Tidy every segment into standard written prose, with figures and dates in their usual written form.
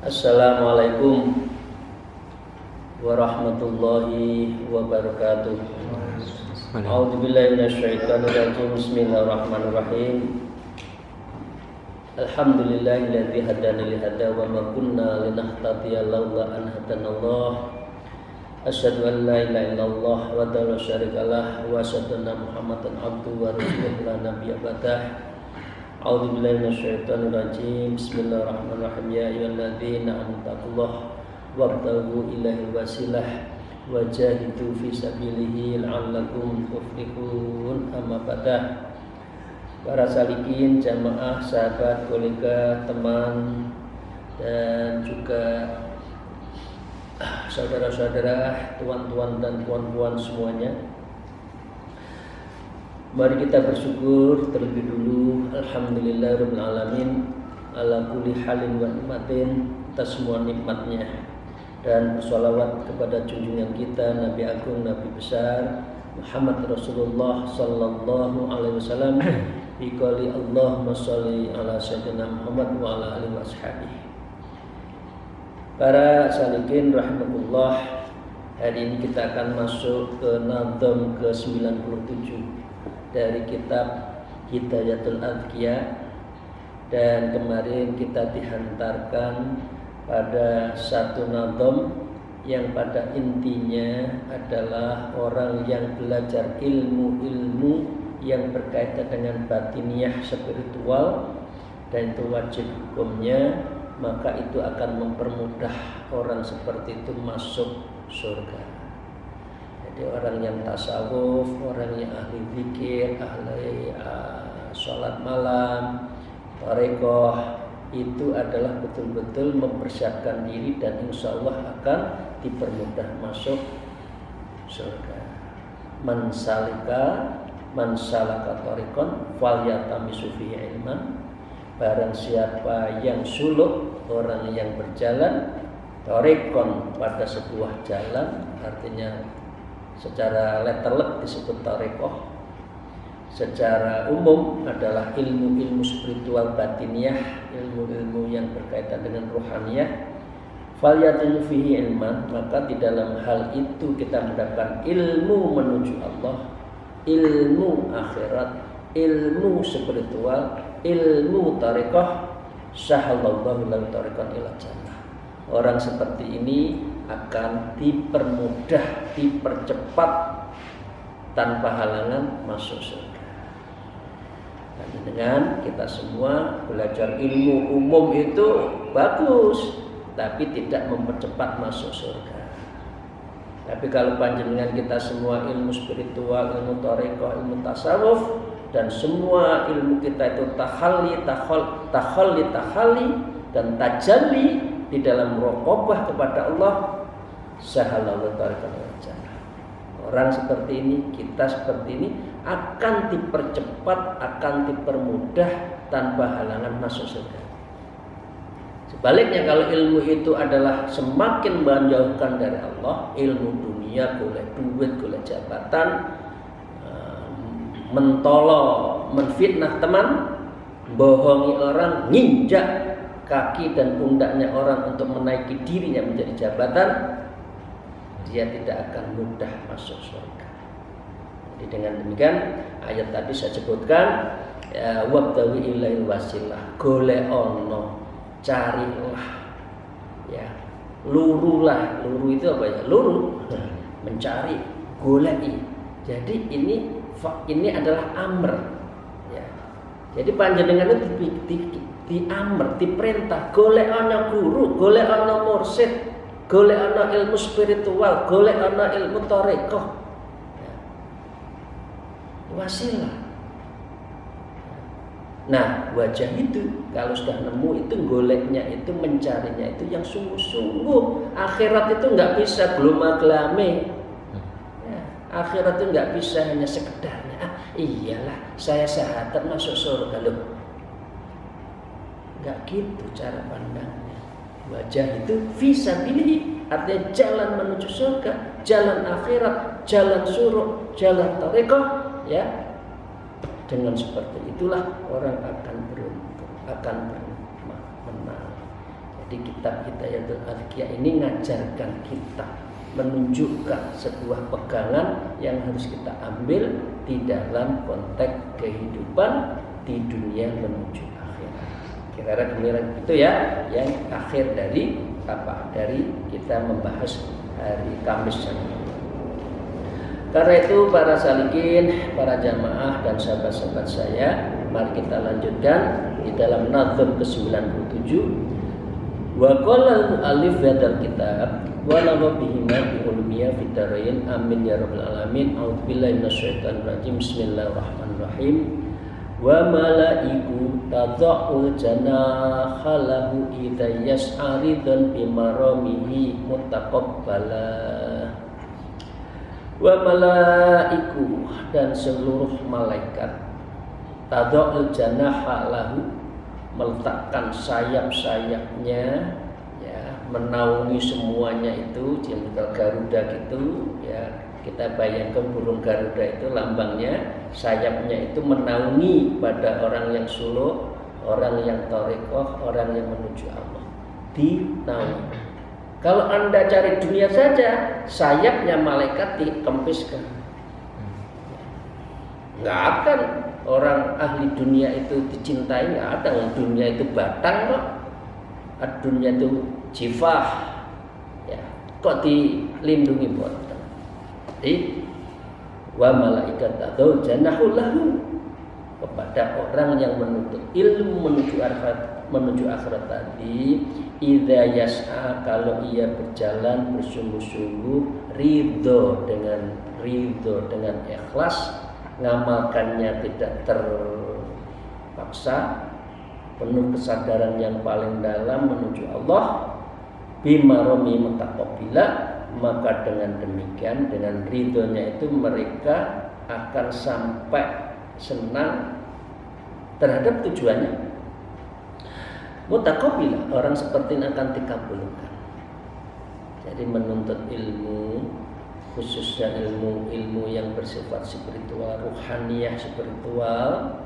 Assalamualaikum warahmatullahi wabarakatuh. A'udzubillahi minasyaitonirrajim. Bismillahirrahmanirrahim. Alhamdulillahilladzi hadana li hada wa ma kunna linahtadiya laula an hadanallah. Asyhadu an la ilaha illallah wa la syarikalah wa asyhadu anna Muhammadan abduhu wa rasuluhu la nabiyya ba'dah. A'udzubillahi minasyaitonirrajim. Bismillahirrahmanirrahim. Ya ayyuhalladzina amanu taqullaha wabtaghu ilaihil wasilah wajahidu fi sabilihi la'allakum tuflihun. Amma ba'da. Para salikin, jamaah, sahabat, kolega, teman, dan juga saudara-saudara, tuan-tuan dan puan-puan semuanya, mari kita bersyukur terlebih dulu. Alhamdulillahirabbil alamin ala kulli halin wa nikmatin, atas semua nikmatnya, dan bersolawat kepada junjungan kita Nabi Agung, Nabi besar Muhammad Rasulullah sallallahu alaihi wasallam bi qouli Allahumma sholli ala sayyidina Muhammad wa ala alihi washabihi. Para salikin rahimakumullah, hari ini kita akan masuk ke nadham ke-97 dari kitab Hidayatul Adhkiya, dan kemarin kita dihantarkan pada satu nadham yang pada intinya adalah orang yang belajar ilmu-ilmu yang berkaitan dengan batiniah spiritual, dan itu wajib hukumnya, maka itu akan mempermudah orang seperti itu masuk surga. Jadi orang yang tasawuf, orang yang ahli zikir, ahli sholat malam, tarekoh, itu adalah betul-betul mempersiapkan diri dan insya Allah akan dipermudah masuk surga. Man salaka tariqan falyatamisu fihi ilman. Barang siapa yang suluk, orang yang berjalan, tariqan pada sebuah jalan, artinya secara letterlek disebut tarekoh, secara umum adalah ilmu-ilmu spiritual batiniah, ilmu-ilmu yang berkaitan dengan ruhaniyah. Falyatinu fihi ilman, maka di dalam hal itu kita mendapatkan ilmu menuju Allah, ilmu akhirat, ilmu spiritual, ilmu tarekoh. Sahalallahu lahu tariqan ila jannah. Orang seperti ini akan dipermudah, dipercepat tanpa halangan masuk surga. Dan dengan kita semua belajar ilmu umum itu bagus, tapi tidak mempercepat masuk surga. Tapi kalau panjenengan kita semua ilmu spiritual, ilmu tarekoh, ilmu tasawuf, dan semua ilmu kita itu tahalli dan tajalli di dalam raqabah kepada Allah, sahalallahu tariqan ila jannah. Orang seperti ini, kita seperti ini akan dipercepat, akan dipermudah tanpa halangan masuk surga. Sebaliknya kalau ilmu itu adalah semakin menjauhkan dari Allah, ilmu dunia, golek duit, golek jabatan, mentolong, menfitnah teman, bohongi orang, nginjak kaki dan pundaknya orang untuk menaiki dirinya menjadi jabatan, dia tidak akan mudah masuk surga. Jadi dengan demikian, ayat tadi saya sebutkan, wabtawi ilaihil wasilah, golek ono, carilah, ya, lurulah. Luru itu apa ya? Luru, mencari, goleki. Jadi ini adalah amr, ya. Jadi panjenengan itu diamr, diperintah, golek ana guru, golek ana mursyid, golek ana ilmu spiritual, golek ana ilmu tarekoh, ya. Wasilah. Nah, wajah itu kalau sudah nemu itu goleknya itu, mencarinya itu yang sungguh-sungguh. Akhirat itu nggak bisa gloma-glame. Akhirat itu nggak bisa hanya sekedarnya. Iyalah, saya syahadat masuk surga loh. Nggak gitu cara pandangnya. Wajah itu fisabilillah, artinya jalan menuju surga, jalan akhirat, jalan surga, jalan thariqah, ya. Dengan seperti itulah orang akan beruntung, akan menang. Jadi kitab Hidayatul Adhkiya ini mengajarkan kita, menunjukkan sebuah pegangan yang harus kita ambil di dalam konteks kehidupan di dunia menuju akhirat. Kira-kira kemudian itu ya yang akhir dari dari kita membahas hari Kamis ini. Karena itu para salikin, para jamaah dan sahabat-sahabat saya, mari kita lanjutkan di dalam nazm ke-97. Wa qala al-mu'allif hadzal kitab wa lahu bihi ma bi ulumiyya fid darain amin ya rabbal alamin. A'udzubillahi minasyaitonir rajim. Bismillahirrahmanirrahim. Wa malaiku tadha'ul janaha lahu idza yas'aridan bi maramihi mutaqabbala. Wa malaiku, dan seluruh malaikat tadha'ul janaha lahu, meletakkan sayap-sayapnya, ya, menaungi semuanya itu. Jenderal Garuda gitu, ya, kita bayangkan burung Garuda itu lambangnya, sayapnya itu menaungi pada orang yang suluk, orang yang thariqah, orang yang menuju Allah, dinaungi. Kalau Anda cari dunia saja, sayapnya malaikat dikempiskan. Nggak akan orang ahli dunia itu dicintai, nggak ada. Dunia itu batang kok, dunia itu jifah, ya, kok dilindungi boten. Jadi wa malaikat atau janahu lahu, kepada orang yang menuntut ilmu menuju akhirat tadi, idza yas'a, kalau ia berjalan bersungguh-sungguh, ridho dengan ikhlas, ngamalkannya tidak terpaksa, penuh kesadaran yang paling dalam menuju Allah, bimaromi mutaqabbila, maka dengan demikian, dengan ridhonya itu mereka akan sampai senang terhadap tujuannya. Mutaqabbila, orang seperti ini akan dikabulkan. Jadi menuntut ilmu, khususnya ilmu yang bersifat spiritual, ruhaniyah spiritual,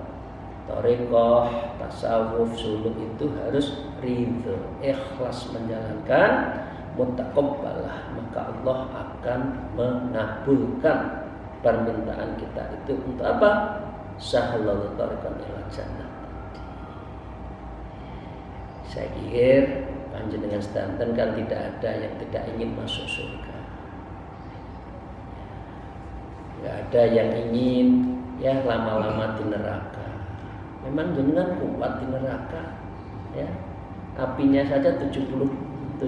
thariqah, tasawuf, suluk, itu harus ridho, ikhlas menjalankan, mutaqabbalah, maka Allah akan mengabulkan permintaan kita itu. Untuk apa? Sahallallahu tariqan ila jannah. Saya pikir panjenengan sedanten kan tidak ada yang tidak ingin masuk surga. Nggak ada yang ingin ya lama-lama di neraka. Memang jenengan kuat di neraka, ya. Apinya saja 70.000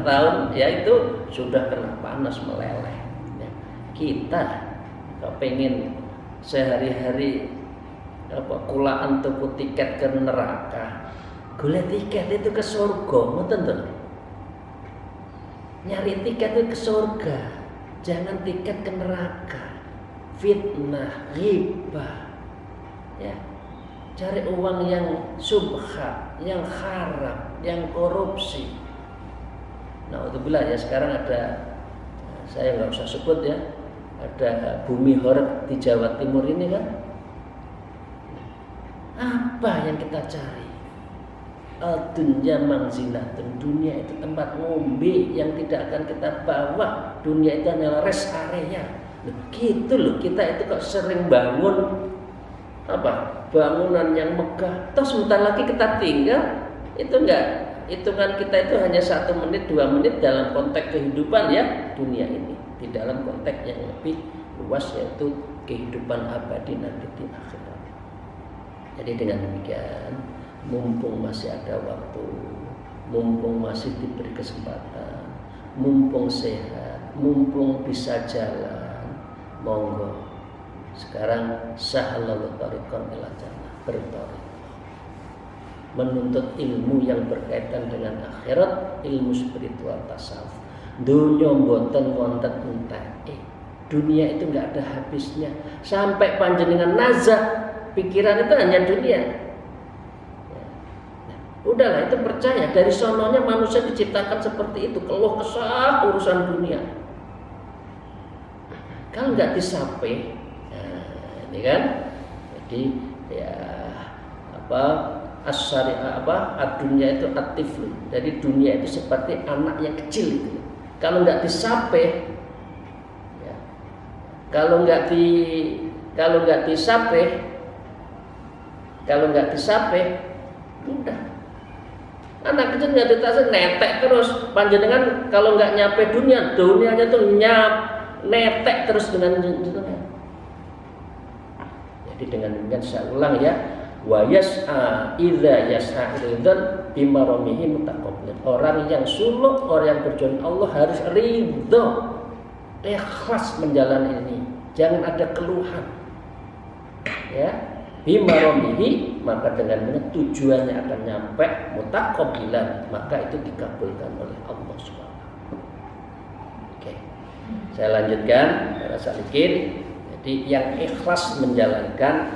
tahun, ya itu sudah kena panas meleleh. Ya. Kita pengen sehari-hari kulaan tuku tiket ke neraka, golek tiket itu ke surga, ngoten to. Nyari tiket itu ke surga, jangan tiket ke neraka. Fitnah, ghibah, ya, cari uang yang subhat, yang haram, yang korupsi. Nah, alhamdulillah ya, sekarang ada, saya nggak usah sebut ya, ada bumi horeg di Jawa Timur ini kan. Apa yang kita cari? Dunia manzilatun, dunia itu tempat ngombe yang tidak akan kita bawa. Dunia itu adalah rest area. Gitu loh, kita itu kok sering bangun bangunan yang megah, terus sebentar lagi kita tinggal. Itu enggak, hitungan kita itu hanya 1 menit 2 menit dalam konteks kehidupan ya dunia ini. Di dalam konteks yang lebih luas, yaitu kehidupan abadi nanti di akhirat. Jadi dengan demikian, mumpung masih ada waktu, mumpung masih diberi kesempatan, mumpung sehat, mumpung bisa jalan, monggo sekarang sahalallahu tariqan ila jannah, berthariq, menuntut ilmu yang berkaitan dengan akhirat, ilmu spiritual tasawuf. Dunya mboten wonten enteke. Dunia itu nggak ada habisnya. Sampai panjenengan nazar, pikiran itu hanya dunia. Udahlah, itu percaya dari sononya manusia diciptakan seperti itu, keluh kesah urusan dunia. Kalau nggak disape, ini kan, jadi ya dunia itu aktif, jadi dunia itu seperti anak yang kecil itu. Kalau nggak disape, ya, kalau nggak disape, udah. Anak kecil nggak ditarik netek terus. Panjenengan kalau nggak nyampe dunianya tuh netek terus dengan dunia. Jadi dengan demikian saya ulang ya, wa yas'a idza yas'a ridan bimaramihi mutaqabbil. Orang yang suluk, orang yang berjuang Allah harus ridho, ikhlas menjalani ini. Jangan ada keluhan. Ya, bimaramihi, maka dengan tujuannya akan nyampe mutaqabbilan, maka itu dikabulkan oleh Allah Subhanahu. Oke. Saya lanjutkan para salikin. Jadi yang ikhlas menjalankan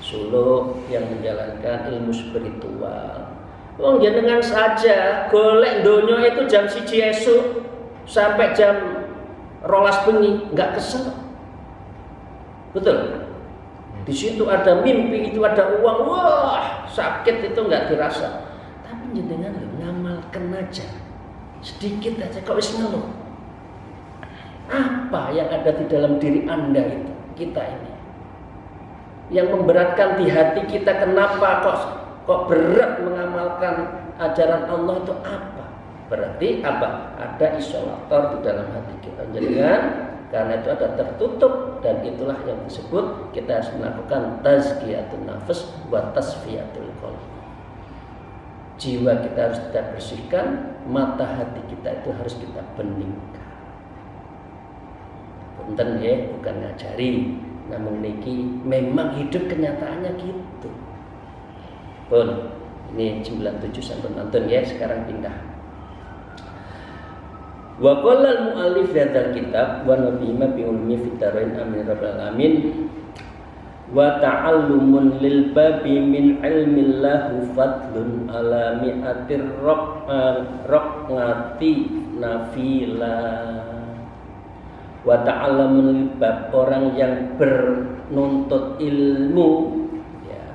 suluk, yang menjalankan ilmu spiritual. Wong jenengan saja golek donya itu jam 1 esuk sampai jam 12 bengi, enggak kesel. Betul? Di situ ada mimpi, itu ada uang, wah sakit itu enggak dirasa. Tapi jenengan ngamalkan aja, sedikit aja kok wis ngeluh. Apa yang ada di dalam diri Anda itu, kita ini, yang memberatkan di hati kita, kenapa kok berat mengamalkan ajaran Allah itu apa? Berarti apa? Ada isolator di dalam hati kita, jangan. Karena itu ada tertutup, dan itulah yang disebut kita harus melakukan tazkiyatun nafs wa tasfiyatul qalb. Jiwa kita harus kita bersihkan, mata hati kita itu harus kita beningkan. Punten ya, bukan ngajari, namun niki memang hidup kenyataannya gitu. Pun ini 97 sampai nonton ya, sekarang pindah. Wa qala al-mu'allif hadzal kitab wa nabiyina bi ulmi fitarain amin rabbil alamin wa ta'allumun lil babi min ilmillahu fadlun ala mi'atir raqnati nafila. Wa ta'allamun lil bab, orang yang bernuntut ilmu ya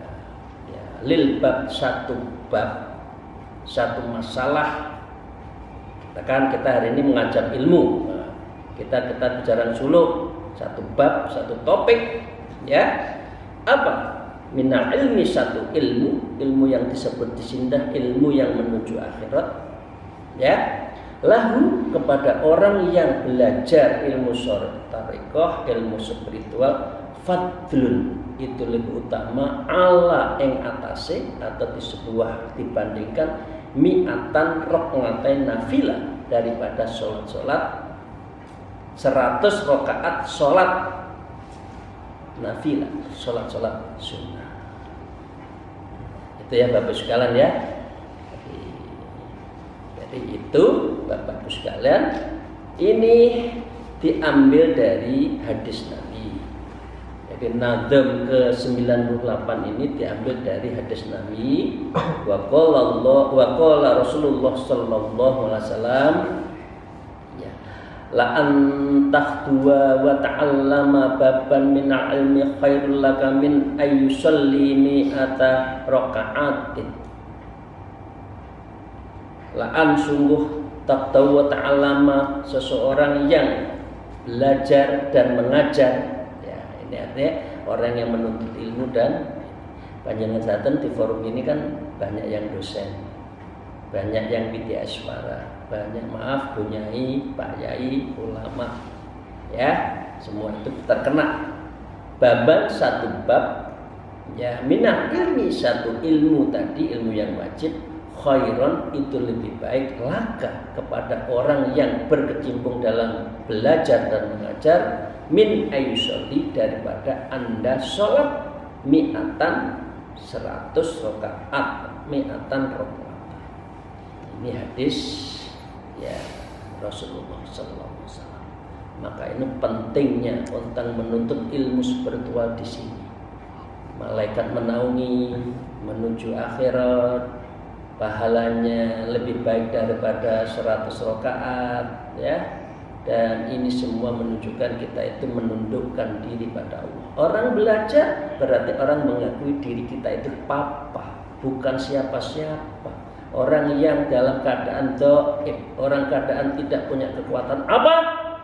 lil bab, satu masalah. Kan kita hari ini mengajar ilmu, kita bicara suluk, satu bab, satu topik, ya apa? Minal ilmi, satu ilmu yang disebut disindah, ilmu yang menuju akhirat, ya. Lahu, kepada orang yang belajar ilmu syarikaah, ilmu spiritual, fadlun, itu lebih utama, ala ing atase, atau di sebuah dibandingkan mi'atan raqatain nafilah, daripada sholat 100 rakaat sholat nafilah, sholat sunnah. Itu ya Bapak sekalian ya. Jadi itu Bapak sekalian, ini diambil dari hadis Nabi. Jadi nazam ke-98 ini diambil dari hadis Nabi. Wa qala Rasulullah sallallahu alaihi wasallam, ya, la an tahdwa wa ta'allama baban min ilmi khairul laka min ayyusalli mi'ata raka'atin. La an, sungguh, tahdwa wa ta'allama, seseorang yang belajar dan mengajar. Ini artinya orang yang menuntut ilmu, dan panjenengan saten di forum ini kan banyak yang dosen, banyak yang widya aswara, banyak Bunyai, Pak Yai, ulama, ya semua itu terkena. Baban, satu bab, ya minal ilmi, satu ilmu tadi, ilmu yang wajib, khairon, itu lebih baik, laka, kepada orang yang berkecimpung dalam belajar dan mengajar, min ayyusolli, daripada Anda sholat mi'atan 100 rakaat, mi'atan rakaat. Ini hadis ya Rasulullah sallallahu alaihi wasallam. Maka ini pentingnya tentang menuntut ilmu spiritual di sini. Malaikat menaungi menuju akhirat, pahalanya lebih baik daripada 100 rakaat, ya. Dan ini semua menunjukkan kita itu menundukkan diri pada Allah. Orang belajar berarti orang mengakui diri kita itu papa, bukan siapa-siapa. Orang yang dalam keadaan dhaif, orang keadaan tidak punya kekuatan apa?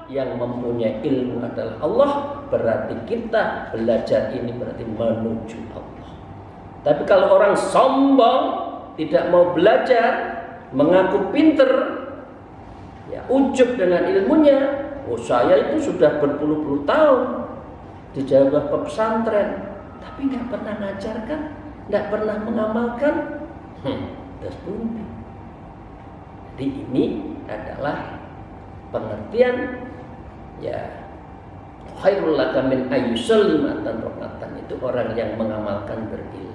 Yang mempunyai ilmu adalah Allah. Berarti kita belajar ini berarti menuju Allah. Tapi kalau orang sombong, tidak mau belajar, mengaku pinter, ya ujub dengan ilmunya, oh saya itu sudah berpuluh-puluh tahun di Jawa pesantren, tapi nggak pernah ngajarkan, nggak pernah mengamalkan. Terus pundi. Jadi ini adalah pengertian, ya, khairul laka min ayyusallimatan rokatan, itu orang yang mengamalkan berilmu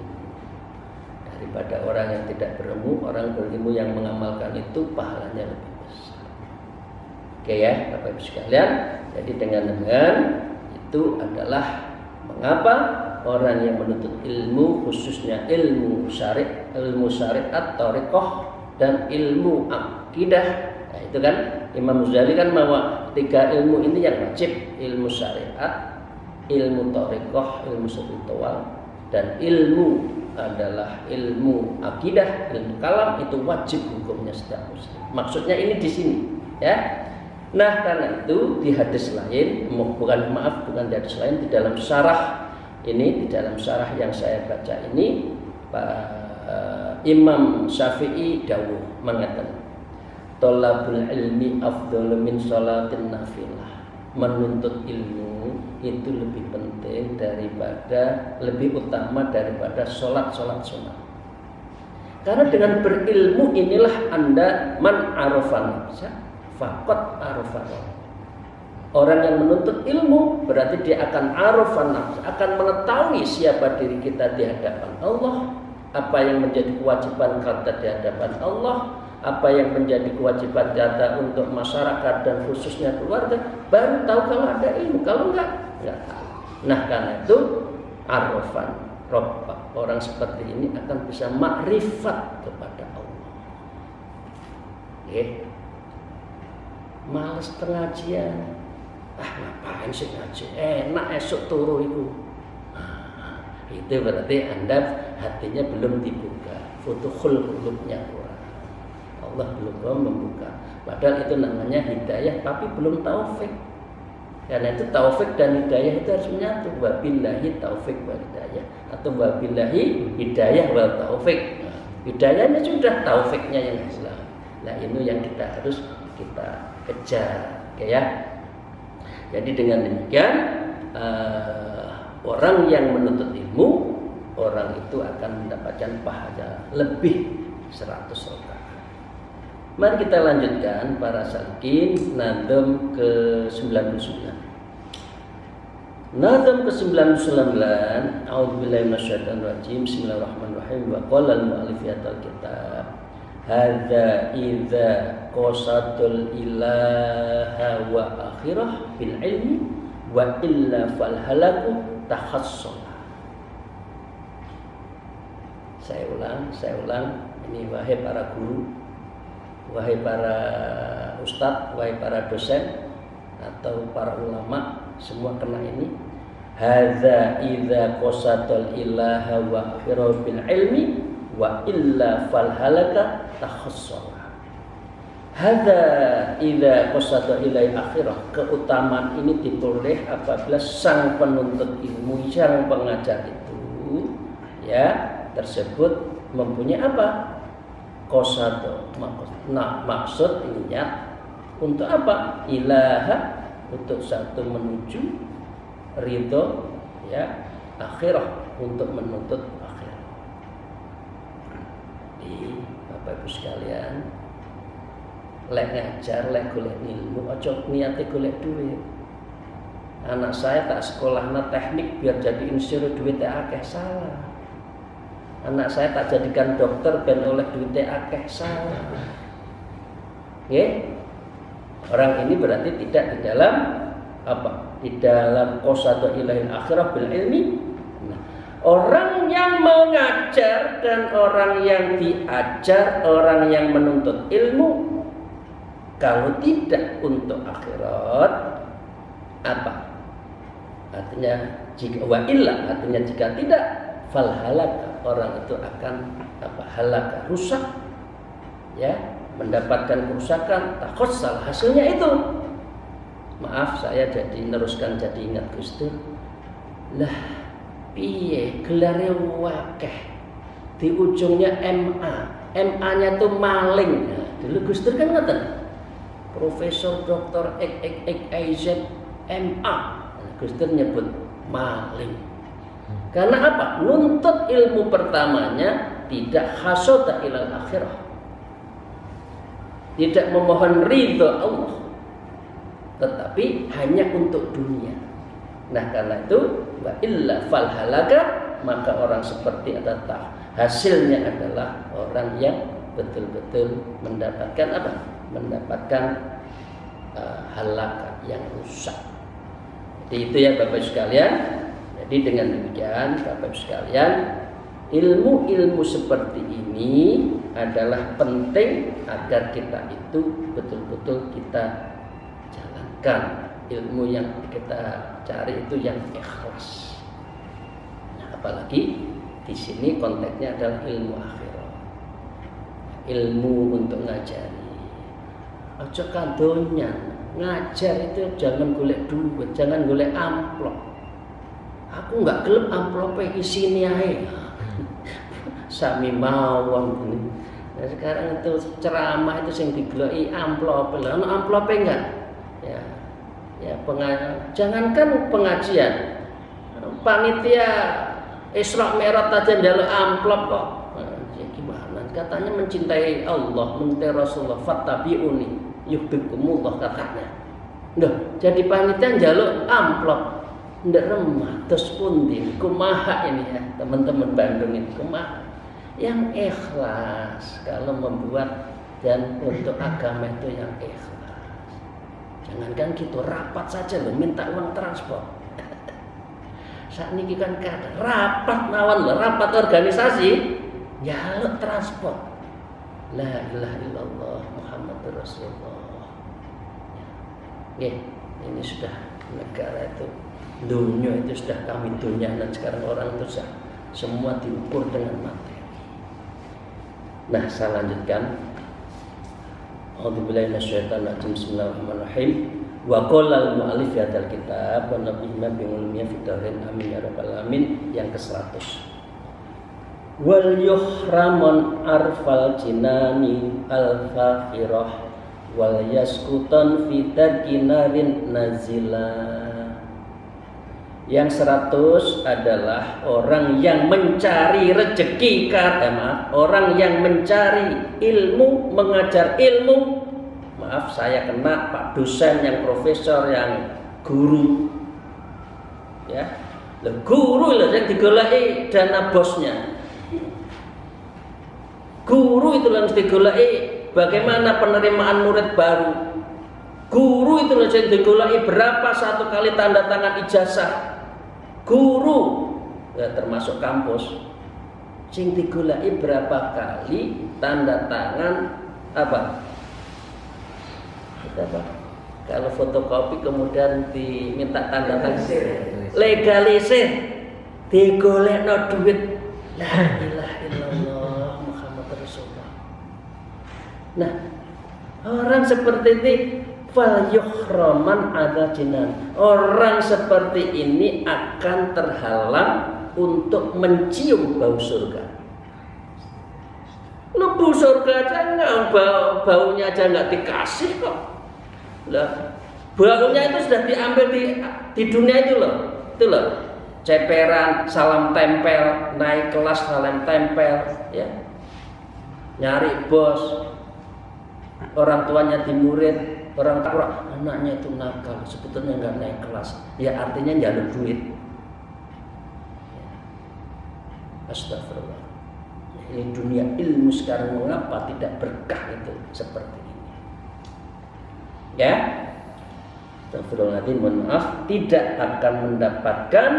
daripada orang yang tidak berilmu. Orang berilmu yang mengamalkan itu pahalanya lebih besar. Oke ya Bapak Ibu sekalian, jadi dengan itu adalah mengapa orang yang menuntut ilmu, khususnya ilmu syariat, thariqah, dan ilmu akidah. Nah, itu kan Imam Ghazali kan bahwa 3 ilmu ini yang wajib: ilmu syariat, ilmu thariqah, ilmu spiritual, dan ilmu adalah ilmu akidah, ilmu kalam, itu wajib hukumnya setiap muslim. Maksudnya ini di sini, ya. Nah, karena itu di hadis lain, bukan di hadis lain, di dalam syarah ini, di dalam syarah yang saya baca ini, Pak Imam Syafi'i dawuh mengatakan, thalabul ilmi afdalu min sholatin nafilah. Menuntut ilmu itu lebih penting daripada, lebih utama daripada sholat sunat. Karena dengan berilmu inilah Anda man arafan nafsa faqad arafan. Orang yang menuntut ilmu berarti dia akan arafan nafsa, akan mengetahui siapa diri kita di hadapan Allah, apa yang menjadi kewajiban kita di hadapan Allah, apa yang menjadi kewajiban kita untuk masyarakat dan khususnya keluarga. Baru tahu kalau ada ilmu, kalau enggak tahu. Nah, karena itu arafan Rabbah, orang seperti ini akan bisa makrifat kepada Allah. Males pengajian, ngapain sih ngaji, enak esok turu itu. Itu berarti Anda hatinya belum dibuka, futuhul qulubnya kurang. Allah belum mau membuka. Padahal itu namanya hidayah, tapi belum taufik. Karena itu taufik dan hidayah itu harus menyatu. Wabillahi taufik wal hidayah, atau wabillahi hidayah wal taufik. Hidayahnya sudah, taufiknya yang hilang. Nah, ini yang kita harus kita kejar, ya. Jadi dengan demikian orang yang menuntut ilmu, orang itu akan mendapatkan pahala lebih 100 rakaat. Mari kita lanjutkan para salikin, nazam ke-99. Nazam ke-99, a'udzubillahi minasyaitonir rajim. Bismillahirrahmanirrahim. Wa qala al-mu'allif fi kitab hadza idza qasadul ilaha wa akhirah bil ilmi wa illa fal halaku takhassala. Saya ulang. Ini wahai para guru, wahai para ustadz, wahai para dosen atau para ulama, semua kena ini. Hadza idza qasadul ilaha wa akhirah bil ilmi wa illa fal halaka takhassala. Hadza idza qasada ilai akhirah. Keutamaan ini diperoleh apabila sang penuntut ilmu, yang pengajar itu, ya, tersebut mempunyai apa? Qasada. Maksud niat untuk apa? Ilaha, untuk satu menuju ridho, ya, akhirah, untuk menuntut akhirah. Bapak Ibu sekalian, lek ngajar, lek golek ilmu, ojo niate golek duit. Anak saya tak sekolahna teknik biar jadi insinyur, duitnya akeh, salah. Anak saya tak jadikan dokter ben oleh duitnya akeh, salah. Orang ini berarti tidak di dalam apa? Di dalam qasada ilahil akhirah bil ilmi. Nah, orang yang mengajar dan orang yang diajar, orang yang menuntut ilmu, kalau tidak untuk akhirat, apa? Artinya jika wa illa, artinya jika tidak, fal halaka, orang itu akan apa? Halaka, rusak, ya, mendapatkan kerusakan, takhossal, hasilnya itu. Maaf, saya jadi neruskan, jadi ingat Gus Dur. Lah, piye gelare wakeh di ujungnya MA. MA-nya tuh maling. Nah, dulu Gus Dur kan ngoten. Profesor Dr. XXXIZ MA. Gus Dur nyebut maling. Karena apa? Nuntut ilmu pertamanya tidak hasada ilal akhirah. Tidak memohon ridho Allah, tetapi hanya untuk dunia. Nah, karena itu wa illa fal halaka, maka orang seperti ada hasilnya adalah orang yang betul-betul mendapatkan apa? Mendapatkan halaka yang rusak. Jadi itu ya Bapak sekalian. Jadi dengan demikian Bapak sekalian, ilmu-ilmu seperti ini adalah penting agar kita itu betul-betul kita jalankan. Ilmu yang kita cari itu yang ikhlas. Nah, apalagi di sini konteksnya adalah ilmu akhirat. Ilmu untuk ngajari. Aja kandonya, ngajar itu jangan golek duit, jangan golek amplop. Aku nggak gelem amplopnya isine ae. Sami mawon ini. Nah, sekarang itu ceramah itu sing digeloki amplop. Lah ono amplope enggak? Ya jangankan pengajian. Panitia Isra Mi'raj aja njaluk amplop kok. Ya gimana? Katanya mencintai Allah, mencintai Rasulullah, fattabi'uni yuhibbukumullah katanya. Loh, jadi panitia njaluk amplop. Ndak remah terus pundi kumaha ini ya, teman-teman Bandung ini kumaha. Yang ikhlas kalau membuat dan untuk agama itu yang ikhlas. Jangankan gitu, rapat saja loh minta uang transport. Saat ini kan rapat mawon loh, rapat organisasi jaluk transport. La ilaha illallah Muhammadur Rasulullah. Ya, ini sudah negara itu, dunia itu sudah kami dunia, dan sekarang orang itu semua diukur dengan materi. Nah, saya lanjutkan. A'udzubillahi minasyaitonir rajim. Bismillahirrahmanirrahim. Wa qala al-mu'allif fi hadzal kitab wa nabiyina bi ulumiyya fid dharain amin ya rabbal alamin, yang ke-100. Wal yuhramun arfal jinani al-fakhirah wal yaskutan fi darkinarin nazila. Yang 100 adalah orang yang mencari rezeki karena orang yang mencari ilmu, mengajar ilmu. Maaf, saya kena Pak dosen, yang profesor, yang guru. Ya, guru lah yang digoleki dana bosnya. Guru itu yang digoleki bagaimana penerimaan murid baru. Guru itu yang digoleki berapa satu kali tanda tangan ijazah. Guru ya, termasuk kampus sing digoleki berapa kali tanda tangan apa? Kalau fotokopi kemudian diminta tanda tangan legalisir, digolekno duit. La ilaha illallah Muhammadur Rasulullah. Nah, orang seperti ini fal yuhraman ada jinan. Orang seperti ini akan terhalang untuk mencium bau surga. Bau surga aja enggak, baunya aja enggak dikasih kok. Lah, baunya itu sudah diambil di dunia itu loh. Itu loh. Ceperan, salam tempel, naik kelas salam tempel, ya. Nyari bos. Orang tuanya di murid. Orang tua anaknya itu nakal, sebetulnya nggak naik kelas, ya artinya njaluk duit. Astagfirullah. Ini dunia ilmu sekarang mengapa tidak berkah itu seperti ini? Ya. Astagfirullahaladzim, mohon maaf, tidak akan mendapatkan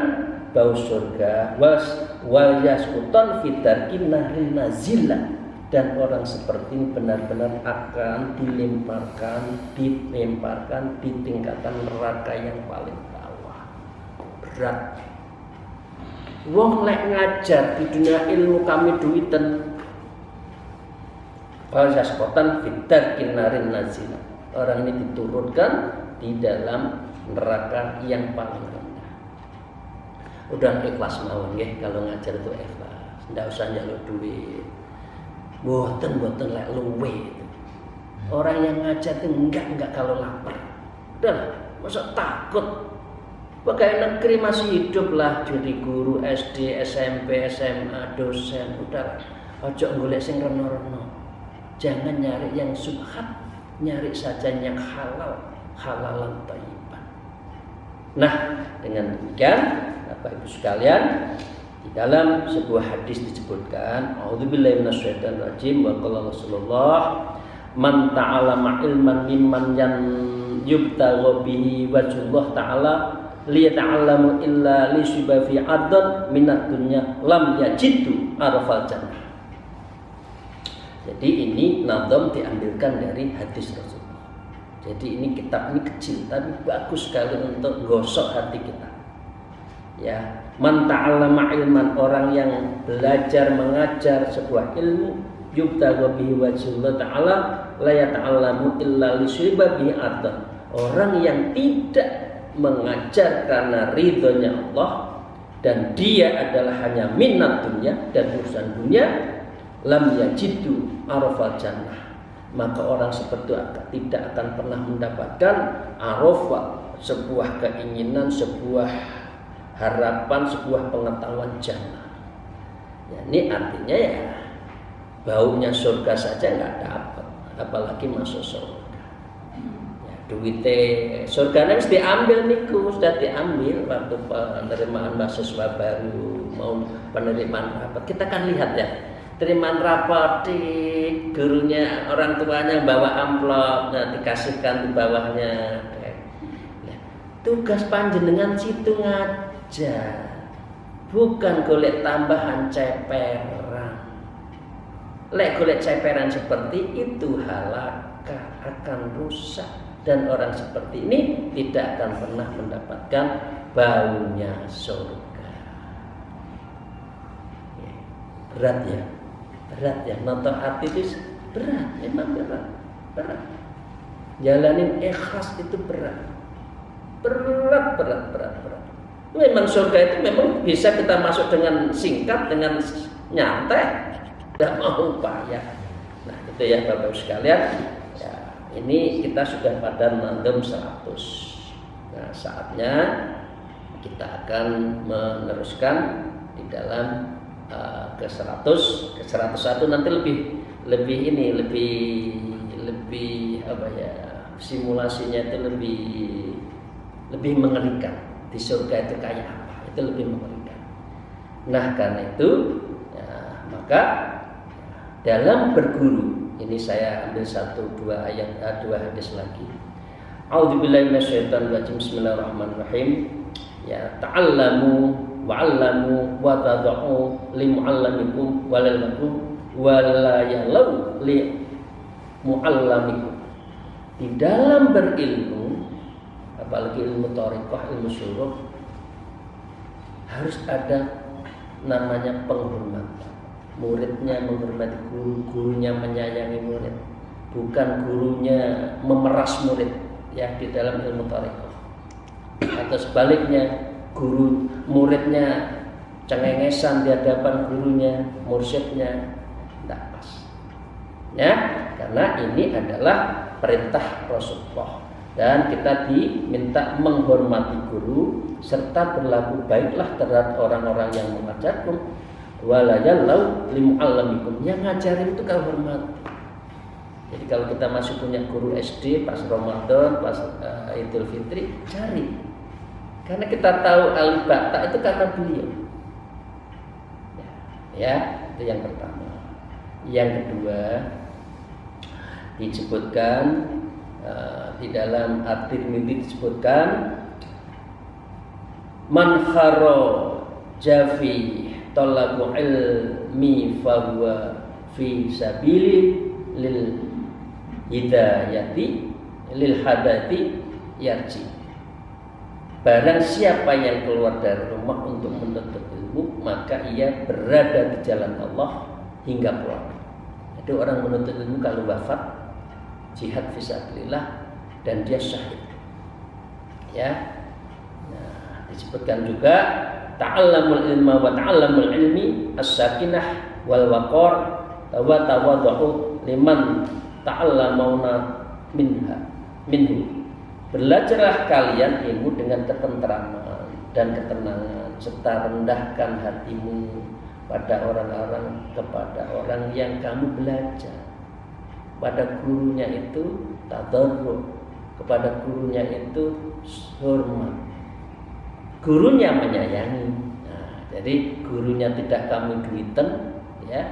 bau surga. Wal yasqutan fidarkin nahri nazila, dan orang seperti ini benar-benar akan dilemparkan di tingkatan neraka yang paling bawah. Berat. Wong lek ngajar di dunia ilmu kami duiten. Wal yasqutan fidarkin nahri nazila. Orang ini diturunkan di dalam neraka yang paling rendah. Udah ikhlas mawon nggih, kalau ngajar itu ikhlas. Ndak usah njaluk duit. Boten lek luwe. Orang yang ngajar itu enggak kalau lapar. Udah, masa takut. Pegawai negeri masih hidup lah, jadi guru SD, SMP, SMA, dosen. Udah, ojo golek sing reno-reno. Jangan nyari yang subhat, nyari saja yang halal, halalan thayyiban. Nah, dengan demikian Bapak Ibu sekalian, di dalam sebuah hadis disebutkan, a'udzubillahi minasyaitonir rajim, wa qala Rasulullah, man ta'allama ilman mimman yubtagha bihi wajhullah ta'ala liyata'allamu illa li syuba fi adad minad dunya lam yajidu arfal jannah. Jadi ini nadam diambilkan dari hadis Rasulullah. Jadi ini kitab ini kecil tapi bagus sekali untuk gosok hati kita. Ya, man ta'allama ilman, orang yang belajar mengajar sebuah ilmu, yubtagha bihi wajhullah ta'ala la yata'allamu illa li syuba bihi adad. Orang yang tidak mengajar karena ridhonya Allah dan dia adalah hanya minat dunia dan urusan dunia, lam yajidu arafal jannah, maka orang seperti itu tidak akan pernah mendapatkan arafah, sebuah keinginan, sebuah harapan, sebuah pengetahuan jannah. Ya, ini artinya ya baunya surga saja nggak dapat, apalagi masuk surga. Ya, duitnya surganya mesti diambil niku, sudah diambil waktu penerimaan mahasiswa baru mau penerimaan rapat. Kita kan lihat ya, terimaan rapat di gurunya, orang tuanya bawa amplop, nah dikasihkan di bawahnya. Ya, tugas panjenengan situ ngajar, bukan golek tambahan ceperan. Lek golek ceperan seperti itu halaka, akan rusak, dan orang seperti ini tidak akan pernah mendapatkan baunya surga. Berat ya, nonton hati itu berat, memang berat. Jalanin ikhlas itu berat. Memang surga itu memang bisa kita masuk dengan singkat, dengan nyantai, tidak mau payah. Nah itu ya Bapak Ibu sekalian, ya, ini kita sudah pada mandem 100. Nah saatnya kita akan meneruskan di dalam ke 100, ke 101 nanti lebih apa ya, simulasinya itu lebih mengerikan. Di surga itu kayak apa? Itu lebih mengerikan. Nah karena itu ya, maka dalam berguru ini saya ambil 2 hadis lagi. A'udzubillahi minasyaitonir rajim. Bismillahirrahmanirrahim. Ya, ta'allamu wa'allamu wa tad'u li mu'allamikum walalakum wala yalau li mu'allamikum. Di dalam berilmu, apalagi ilmu thariqah, ilmu syuruh, harus ada namanya penghormatan. Muridnya menghormati guru, gurunya menyayangi murid, bukan gurunya memeras murid ya di dalam ilmu thariqah. Atau sebaliknya, guru muridnya cengengesan di hadapan gurunya, mursyidnya, tidak pas. Ya, karena ini adalah perintah Rasulullah. Dan kita diminta menghormati guru serta berlaku baiklah terhadap orang-orang yang mengajarkum. Wala yalau limu'allamikum, yang ngajarin itu kalau hormati. Jadi kalau kita masih punya guru SD pas Ramadan, pas Idul Fitri, cari. Karena kita tahu alif ba ta itu karena beliau. Ya, itu yang pertama. Yang kedua disebutkan di dalam At-Tirmidzi disebutkan man kharaja fi talabu ilmi fahuwa fi sabili lil hidayati lil hadati yarji. Barang siapa yang keluar dari rumah untuk menuntut ilmu, maka ia berada di jalan Allah hingga pulang. Jadi orang menuntut ilmu kalau wafat jihad fisabilillah dan dia syahid. Ya. Nah, disebutkan juga ta'allamul ilma wa ta'allamul ilmi as-sakinah wal waqar wa tawadhu liman ta'allamuna minhu. Belajarlah kalian ilmu dengan ketenteraman dan ketenangan, serta rendahkan hatimu pada orang-orang, kepada orang yang kamu belajar. Pada gurunya itu tadarruk, kepada gurunya itu hormat. Gurunya menyayangi. Nah, jadi gurunya tidak kamu duiten, ya,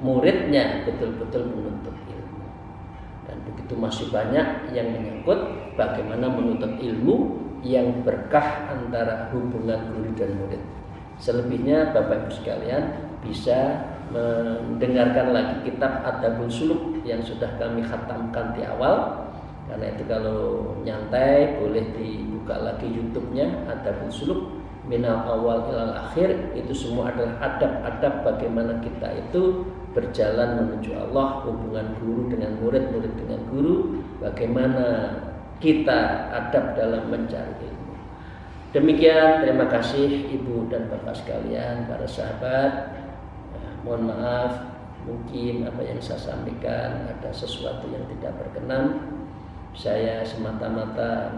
muridnya betul-betul menuntut ilmu. Dan begitu masih banyak yang menyangkut bagaimana menuntut ilmu yang berkah antara hubungan guru dan murid. Selebihnya Bapak Ibu sekalian bisa mendengarkan lagi kitab Adabul Suluk yang sudah kami khatamkan di awal. Karena itu kalau nyantai boleh dibuka lagi YouTube-nya Adabul Suluk minal awal ilal akhir. Itu semua adalah adab-adab bagaimana kita itu berjalan menuju Allah, hubungan guru dengan murid, murid dengan guru, bagaimana kita adab dalam mencari ilmu. Demikian, terima kasih Ibu dan Bapak sekalian, para sahabat. Mohon maaf, mungkin apa yang saya sampaikan ada sesuatu yang tidak berkenan. Saya semata-mata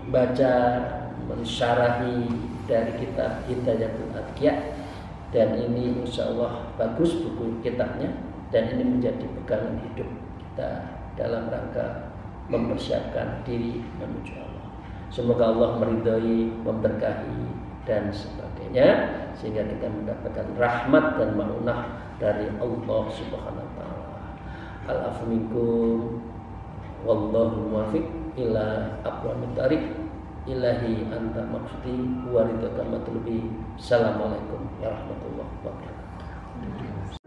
membaca, mensyarahi dari kitab Hidayatul Adqiya, dan ini insya Allah bagus buku kitabnya, dan ini menjadi pegangan hidup kita dalam rangka mempersiapkan diri menuju Allah. Semoga Allah meridhai, memberkahi dan sebagainya, sehingga kita mendapatkan rahmat dan maunah dari Allah Subhanahu wa taala. Al-afu minkum wallahu muwaffiq ila aqwamit thariq. Ilahi anta maqsudi wa ridaka matlubi. Assalamualaikum warahmatullahi wabarakatuh.